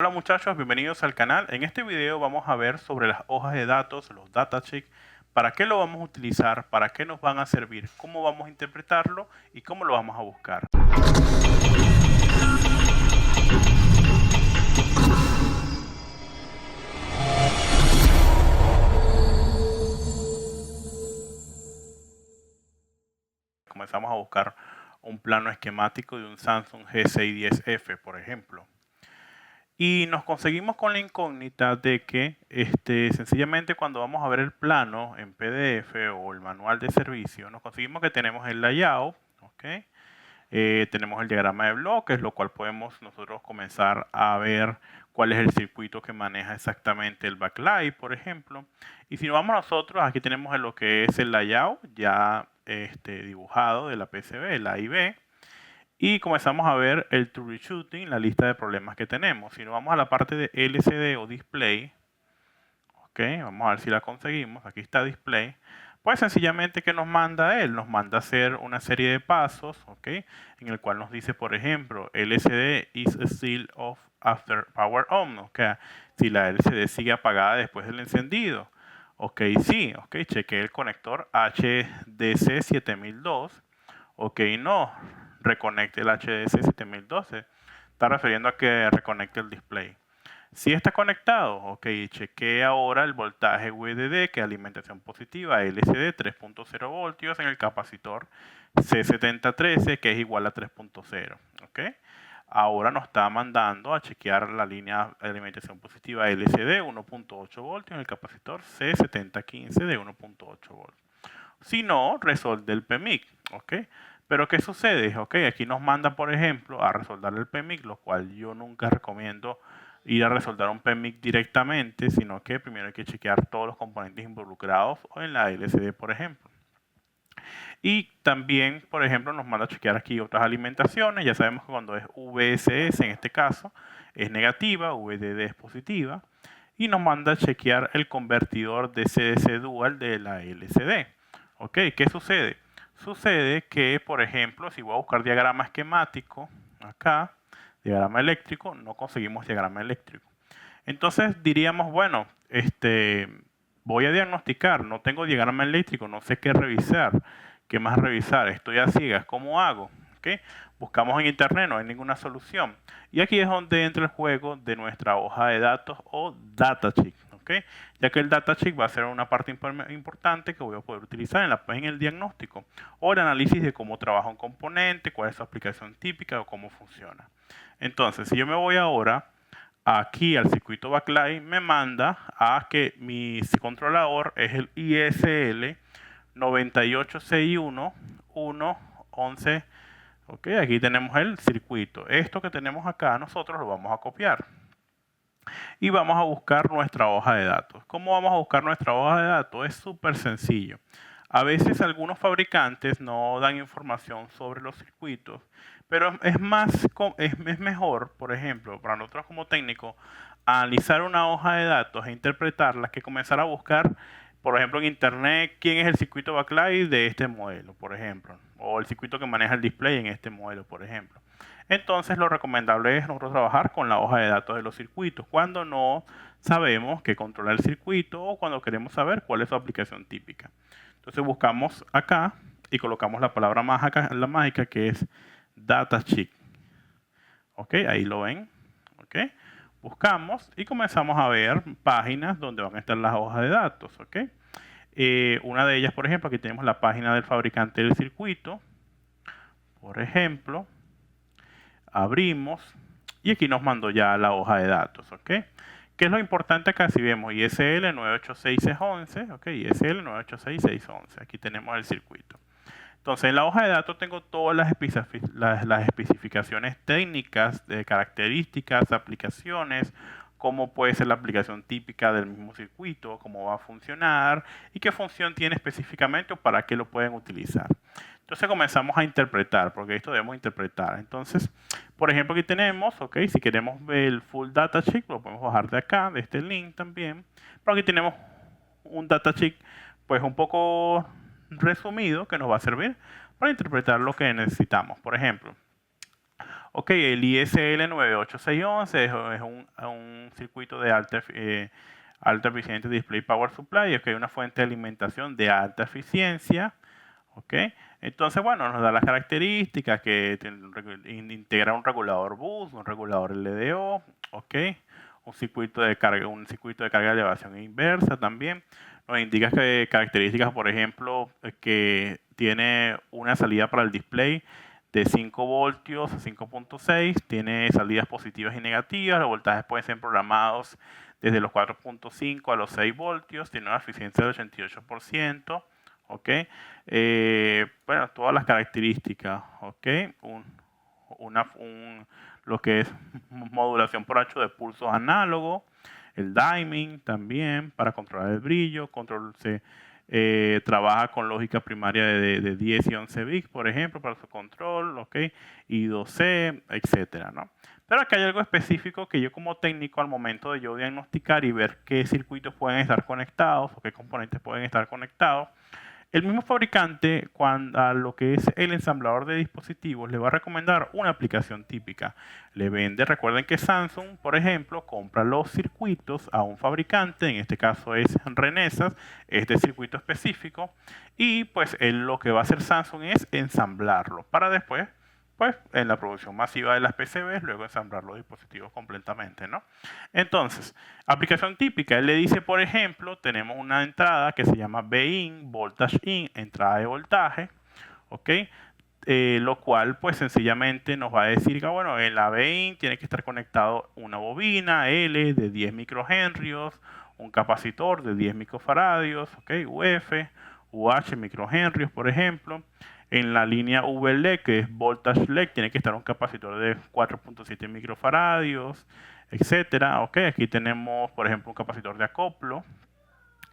Hola muchachos, bienvenidos al canal. En este video vamos a ver sobre las hojas de datos, los datasheets, para qué lo vamos a utilizar, para qué nos van a servir, cómo vamos a interpretarlo y cómo lo vamos a buscar. Comenzamos a buscar un plano esquemático de un Samsung G610F, por ejemplo. Y nos conseguimos con la incógnita de que sencillamente cuando vamos a ver el plano en PDF o el manual de servicio, nos conseguimos que tenemos el layout, ¿ok? Tenemos el diagrama de bloques, lo cual podemos nosotros comenzar a ver cuál es el circuito que maneja exactamente el backlight, por ejemplo. Y si nos vamos nosotros, aquí tenemos lo que es el layout ya dibujado de la PCB, la IB. Y comenzamos a ver el troubleshooting, la lista de problemas que tenemos. Si nos vamos a la parte de LCD o display, ok, vamos a ver si la conseguimos. Aquí está display. Pues sencillamente, ¿qué nos manda él? Nos manda a hacer una serie de pasos, ok, en el cual nos dice, por ejemplo, LCD is still off after power on, ok, si la LCD sigue apagada después del encendido. Ok, sí, ok, chequeé el conector HDC 7002. Ok, no, reconecte el HDC 7012. Está refiriendo a que reconecte el display. Si está conectado, ok, chequee ahora el voltaje VDD, que es alimentación positiva, LCD 3.0 voltios en el capacitor C7013, que es igual a 3.0, ok. Ahora nos está mandando a chequear la línea de alimentación positiva LCD 1.8 voltios en el capacitor C7015 de 1.8 voltios. Si no, resolve el PMIC, ok. Pero ¿qué sucede? Ok, aquí nos manda, por ejemplo, a resolver el PMIC, lo cual yo nunca recomiendo ir a resolver un PMIC directamente, sino que primero hay que chequear todos los componentes involucrados en la LCD, por ejemplo. Y también, por ejemplo, nos manda a chequear aquí otras alimentaciones. Ya sabemos que cuando es VSS, en este caso, es negativa, VDD es positiva. Y nos manda a chequear el convertidor de CDC dual de la LCD. Ok, ¿qué sucede? Sucede que, por ejemplo, si voy a buscar diagrama esquemático, acá, diagrama eléctrico, no conseguimos diagrama eléctrico. Entonces diríamos, bueno, voy a diagnosticar, no tengo diagrama eléctrico, no sé qué revisar, qué más revisar, estoy a ciegas, ¿cómo hago? ¿Okay? Buscamos en internet, no hay ninguna solución. Y aquí es donde entra el juego de nuestra hoja de datos o datasheet, ¿okay? Ya que el datasheet va a ser una parte importante que voy a poder utilizar en el diagnóstico o el análisis de cómo trabaja un componente, cuál es su aplicación típica o cómo funciona. Entonces, si yo me voy ahora aquí al circuito backlight, me manda a que mi controlador es el ISL 9861111. Ok, aquí tenemos el circuito. Esto que tenemos acá nosotros lo vamos a copiar. Y vamos a buscar nuestra hoja de datos. ¿Cómo vamos a buscar nuestra hoja de datos? Es súper sencillo. A veces algunos fabricantes no dan información sobre los circuitos, pero es mejor, por ejemplo, para nosotros como técnicos, analizar una hoja de datos e interpretarla que comenzar a buscar, por ejemplo, en internet, quién es el circuito backlight de este modelo, por ejemplo, o el circuito que maneja el display en este modelo, por ejemplo. Entonces, lo recomendable es nosotros trabajar con la hoja de datos de los circuitos cuando no sabemos qué controla el circuito o cuando queremos saber cuál es su aplicación típica. Entonces, buscamos acá y colocamos la palabra mágica que es datasheet. Ok, ahí lo ven. Ok, buscamos y comenzamos a ver páginas donde van a estar las hojas de datos. Ok, una de ellas, por ejemplo, aquí tenemos la página del fabricante del circuito. Por ejemplo, abrimos y aquí nos mandó ya la hoja de datos, ¿ok? ¿Qué es lo importante acá? Si vemos ISL 986611, ¿ok? ISL 986611, aquí tenemos el circuito. Entonces, en la hoja de datos tengo todas las especificaciones técnicas, de características, aplicaciones, cómo puede ser la aplicación típica del mismo circuito, cómo va a funcionar y qué función tiene específicamente o para qué lo pueden utilizar. Entonces comenzamos a interpretar, porque esto debemos interpretar. Entonces, por ejemplo, aquí tenemos, ok, si queremos ver el full datasheet, lo podemos bajar de acá, de este link también. Pero aquí tenemos un datasheet, pues un poco resumido, que nos va a servir para interpretar lo que necesitamos. Por ejemplo, Ok, el ISL 98611 es un circuito de alta eficiencia Display Power Supply, es que hay una fuente de alimentación de alta eficiencia. ¿Ok? Entonces, bueno, nos da las características que integra un regulador bus, un regulador LDO, ¿ok? Un circuito de carga de elevación inversa también. Nos indica que características, por ejemplo, que tiene una salida para el display de 5 voltios a 5.6, tiene salidas positivas y negativas, los voltajes pueden ser programados desde los 4.5 a los 6 voltios, tiene una eficiencia del 88%. ¿Ok? Bueno, todas las características, ¿ok? Lo que es modulación por H de pulsos análogos, el diming también para controlar el brillo, trabaja con lógica primaria de 10 y 11 bits, por ejemplo, para su control, ¿ok? Y 2C, etcétera, ¿no? Pero aquí hay algo específico que yo como técnico al momento de yo diagnosticar y ver qué circuitos pueden estar conectados o qué componentes pueden estar conectados, el mismo fabricante, a lo que es el ensamblador de dispositivos, le va a recomendar una aplicación típica. Le vende, recuerden que Samsung, por ejemplo, compra los circuitos a un fabricante, en este caso es Renesas, este circuito específico, y pues lo que va a hacer Samsung es ensamblarlo para después, pues en la producción masiva de las PCBs, luego ensamblar los dispositivos completamente, ¿no? Entonces, aplicación típica, él le dice, por ejemplo, tenemos una entrada que se llama VIN, Voltage In, entrada de voltaje, ¿ok? Lo cual pues sencillamente nos va a decir que bueno, en la VIN tiene que estar conectado una bobina L de 10 microhenrios, un capacitor de 10 microfaradios, ¿ok? UF, UH microhenrios, por ejemplo. En la línea VLED, que es Voltage LED, tiene que estar un capacitor de 4.7 microfaradios, etcétera. Ok, aquí tenemos, por ejemplo, un capacitor de acoplo.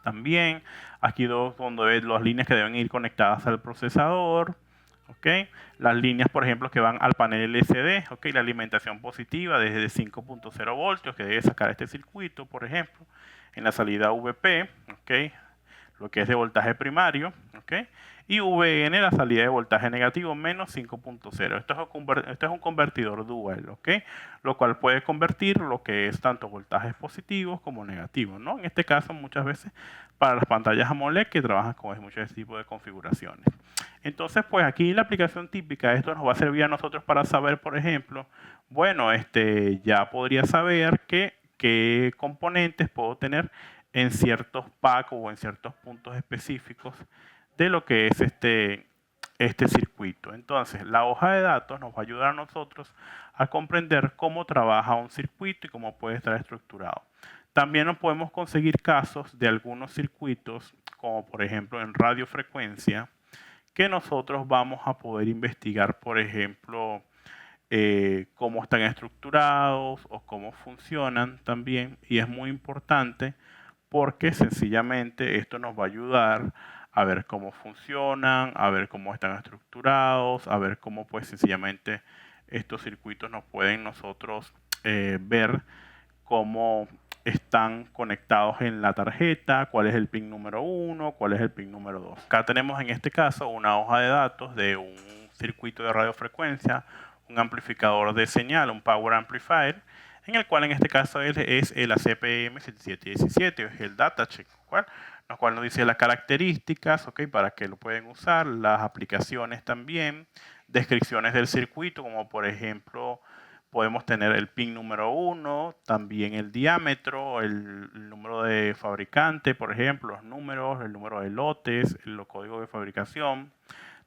También, aquí donde ves las líneas que deben ir conectadas al procesador. Ok, las líneas, por ejemplo, que van al panel LCD. Ok, la alimentación positiva desde 5.0 voltios que debe sacar este circuito, por ejemplo. En la salida VP, ok, lo que es de voltaje primario, ¿ok? Y VN, la salida de voltaje negativo, menos 5.0. Esto es un convertidor dual, ¿ok? Lo cual puede convertir lo que es tanto voltajes positivos como negativos, ¿no? En este caso, muchas veces para las pantallas AMOLED que trabajan con muchos tipos de configuraciones. Entonces, pues aquí la aplicación típica, esto nos va a servir a nosotros para saber, por ejemplo, bueno, ya podría saber qué componentes puedo tener en ciertos packs o en ciertos puntos específicos de lo que es este circuito. Entonces, la hoja de datos nos va a ayudar a nosotros a comprender cómo trabaja un circuito y cómo puede estar estructurado. También nos podemos conseguir casos de algunos circuitos, como por ejemplo en radiofrecuencia, que nosotros vamos a poder investigar, por ejemplo, cómo están estructurados o cómo funcionan también. Y es muy importante porque sencillamente esto nos va a ayudar a ver cómo funcionan, a ver cómo están estructurados, a ver cómo pues sencillamente estos circuitos nos pueden nosotros ver cómo están conectados en la tarjeta, cuál es el pin número 1, cuál es el pin número 2. Acá tenemos en este caso una hoja de datos de un circuito de radiofrecuencia, un amplificador de señal, un power amplifier, en el cual en este caso es el ACPM7717, es el datasheet, lo cual nos dice las características, ¿ok? Para qué lo pueden usar, las aplicaciones también, descripciones del circuito, como por ejemplo podemos tener el pin número 1, también el diámetro, el número de fabricante, por ejemplo, los números, el número de lotes, los códigos de fabricación.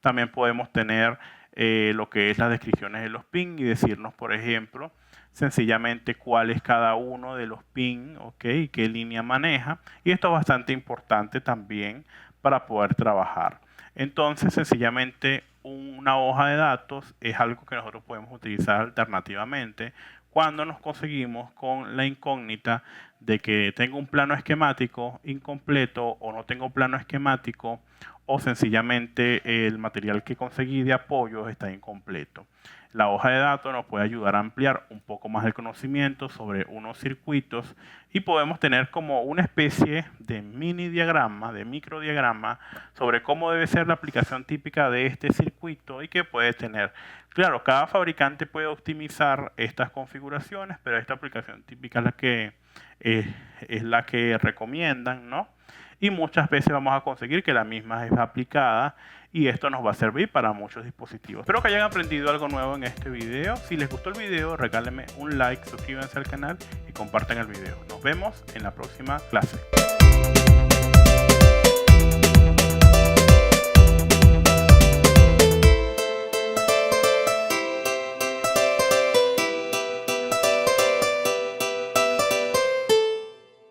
También podemos tener lo que es las descripciones de los pins y decirnos, por ejemplo, sencillamente cuál es cada uno de los pins, ¿ok? Y qué línea maneja. Y esto es bastante importante también para poder trabajar. Entonces, sencillamente, una hoja de datos es algo que nosotros podemos utilizar alternativamente cuando nos conseguimos con la incógnita de que tengo un plano esquemático incompleto o no tengo plano esquemático o sencillamente el material que conseguí de apoyo está incompleto. la hoja de datos nos puede ayudar a ampliar un poco más el conocimiento sobre unos circuitos y podemos tener como una especie de mini diagrama, de microdiagrama sobre cómo debe ser la aplicación típica de este circuito y que puede tener. Claro, cada fabricante puede optimizar estas configuraciones, pero esta aplicación típica es la que recomiendan, ¿no? Y muchas veces vamos a conseguir que la misma es aplicada y esto nos va a servir para muchos dispositivos. Espero que hayan aprendido algo nuevo en este video. Si les gustó el video, regálenme un like, suscríbanse al canal y compartan el video. Nos vemos en la próxima clase.